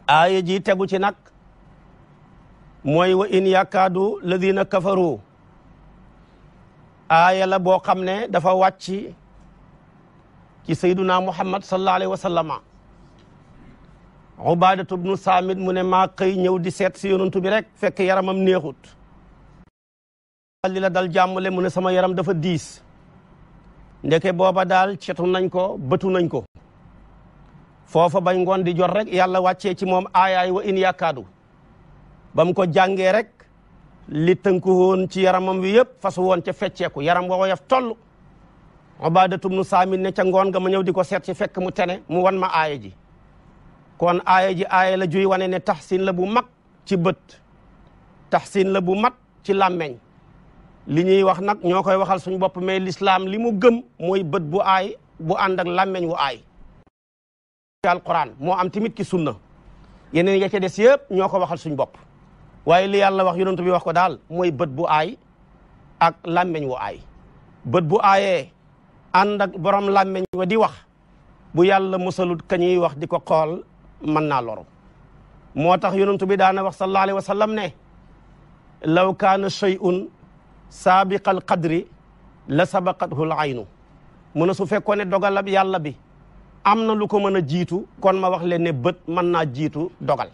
aaya ji tegu ci nag mooy wa in yakaadu ladina kafaru aaya la boo xam ne dafa wàcc ci sayduna muhammad sallallahu alayhi wa sallama Ubaadatu bnu Saamit mu ne maa xëy ñëw di seet si yonantu bi rek fekk yaramam neexut li la dal jàmmale mu ne sama yaram dafa diis ndeke booba daal cetu nañ ko bëtu nañ ko foofa bañ ngoon di jot rek yàlla wàccee ci moom aayaay wa in yakaadu ba mu ko jàngee rek li tënku woon ci yaramam wi yëpp fasu woon ca fecceeku yaram wa woyof toll Ubaadatu bnu Saamit ne ca ngoon nga ma ñëw di ko seet ci fekk mu tene mu wan ma aaya ji kon aaya ji aaya la juy wane ne taxsin la bu mag ci bët taxsin la bu mat ci làmmeñ li ñuy wax nag ñoo koy waxal suñu bopp mais l'islam li mu gëm mooy bët bu aay bu ànd ak làmmeñ wu aay ci alquran moo am tamit ki sunna yeneen ya ca des yëpp ñoo ko waxal suñu bopp waaye li yàlla wax yonent bi wax ko daal mooy bët bu aay ak làmmeñ wu aay bët bu aayee ànd ak borom làmmeñ wa di wax bu yàlla musalut kañuy wax di ko xool mën naa loru moo tax yonent bi daana wax sallallahu alayhi wa sallam ne law kaana shay'un saabiqal qadri la sabaqathu al aynu mu ne su fekkoon ne dogalab yàlla bi am na lu ko mën a jiitu kon ma wax leen ne bët mën naa jiitu dogal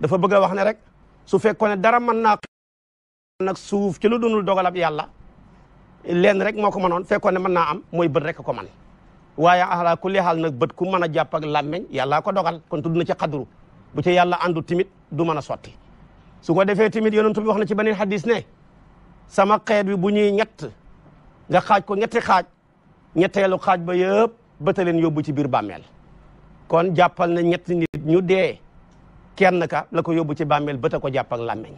dafa bëgg a wax ne rek su fekkoon ne dara mën naa nag suuf ci lu dunul dogalab yàlla leen rek moo ko mënoon fekkoon ne mën naa am mooy bët rek ko man waaye ala kulli xaal nag bët ku mën a jàpp ak làmmeñ yàlla ko dogal kon tudd na ci xadru bu ci yàlla àndu timit du mën a sotti su ko defee timit yonent bi wax na ci beneen xadis ne sama xeet bi bu ñuy ñett nga xaaj ko ñetti xaaj ñetteelu xaaj ba yëpp bëta leen yóbbu ci biir bàmmeel kon jàppal na ñetti nit ñu dee kenn ka la ko yóbbu ci bàmmeel bëta ko jàpp ak làmmeñ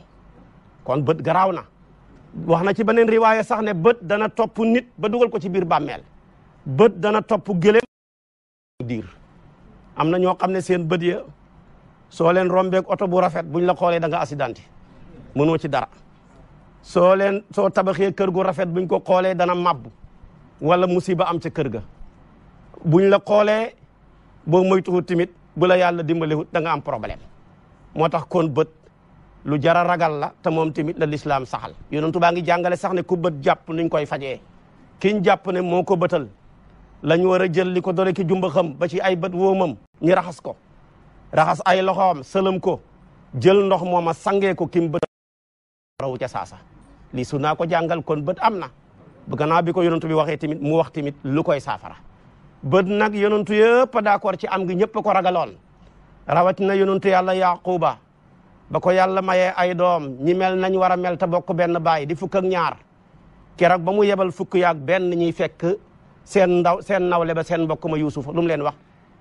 kon bët garaaw na wax na ci beneen riwaaya sax ne bët dana topp nit ba dugal ko ci biir bàmmeel bët dana topp gëléem diir am na ñoo xam ne seen bët ya soo leen rombeeg oto bu rafet buñ la xoolee da nga accidenté mënoo ci dara soo tabaxee kër gu rafet buñ ko xoolee dana mabbu wala musiba am ca kër ga buñ la xoolee boo moytuwut tamit bu la yàlla dimbalewut da nga am problème moo tax kon bët lu jara ragal la te moom tamit la lislaam saxal yonentu baa ngi jàngale sax ne ku bët jàpp nuñ koy fajee kiñ jàpp ne moo ko bëtal lañ war a jël li ko dore ki jumba xam ba ci ay bët woomam ñi raxas ko raxas ay loxoom sëlëm ko jël ndox mooma sangee ko kim bët rawu ca saasa lii su naa ko jàngal kon bët am na gannaaw bi ko yonentu bi waxee tamit mu wax tamit lu koy saafara bët nag yonentu yëpp d'accord ci am gi ñëpp ko ragaloon rawatina yonentu yàlla yaquba ba ko yàlla mayee ay doom ñi mel nañ war a mel te bokk benn baay di fukk ak ñaar keroog ba mu yebal fukk yaak benn ñuy fekk seen nawle ba seen mbokk ma yuusufa lu mu leen wax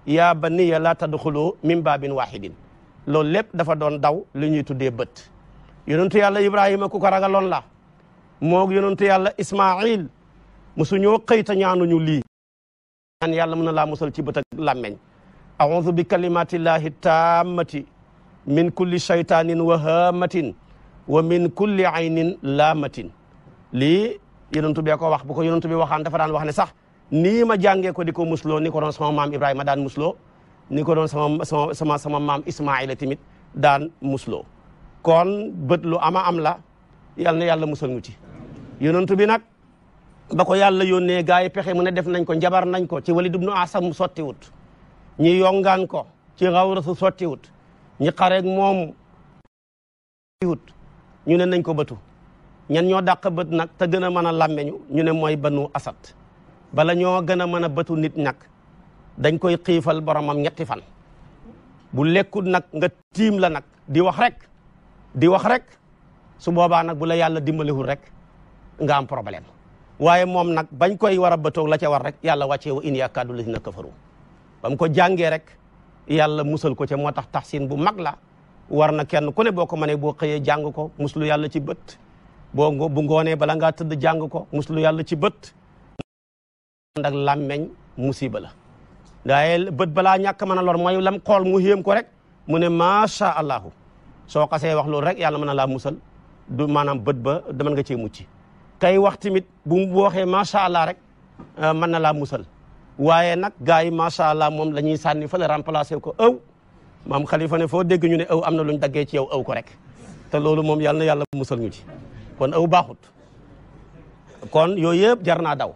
yaa baniya la tadxulu min baabin wahidin loolu lépp dafa doon daw li ñuy tuddee bët yonentu yàlla ibrahima ku ko ragaloon la moog yonentu yàlla ismail musu ñoo xëyta ñaanuñu lii ñaan yàlla mën na laa musal ci bët ak làmmeñ a'udhu bi kalimatillahi tammati min kulli shaytanin wa hamatin wa min kulli aynin laamatin lii yonentu bee ko wax bu ko yonentu bi waxaan dafa daan wax ne sax nii ma jàngee ko di ko musloo ni ko doon sama maam ibrahima daan musloo ni ko doon sama maam ismaila tamit daan musloo kon bët lu ama am la yal na yàlla musal ñu ci yonentu bi nag ba ko yàlla yónnee gaa yi pexe mu ne def nañ ko njabar nañ ko ci Walid ibn Asam sottiwut ñi yongaan ko ci Xawrasu sottiwut ñi xareeg moom wut ñu ne nañ ko bëtu ñan ñoo dàq bët nag te gën a mën a làmmeñu ñu ne mooy Banu Asad bala ñoo gën a mën a bëtu nit nag dañ koy xiifal boromam ñetti fan bu lekkut nag nga tiim la nag di wax rek su boobaa nag bu la yàlla dimbalewul rek nga am problème waaye moom nag bañ koy war a bëtoog la ca war rek yàlla wàccee wa in yakaadu lazina kafaru ba mu ko jàngee rek yàlla musal ko ca moo tax taxsin bu mag la war na kenn ku ne boo ko mënee boo xëyee jàng ko muslu yàlla ci bët bu ngoonee bala ngaa tëdd jàng ko muslu yàlla ci bët ndak làmmeñ musiba la waaye bët balaa ñàkk mën a lor mooy lam xool mu yéem ko rek mu ne macha allahu soo xasee wax loolu rek yàlla mën na laa musal du maanaam bët ba mën nga cee mucc kay wax tamit bu waxee macha allah rek mën na laa musal waaye nag gars yi macha allah moom la ñuy sànni fa la remplacer ko maam Khalifa ne foo dégg ñu ne aw am na luñ daggee ci yow aw ko rek te loolu moom yàlla na yàlla musal ñu ci kon aw baaxut kon yooyu yëpp jar naa daw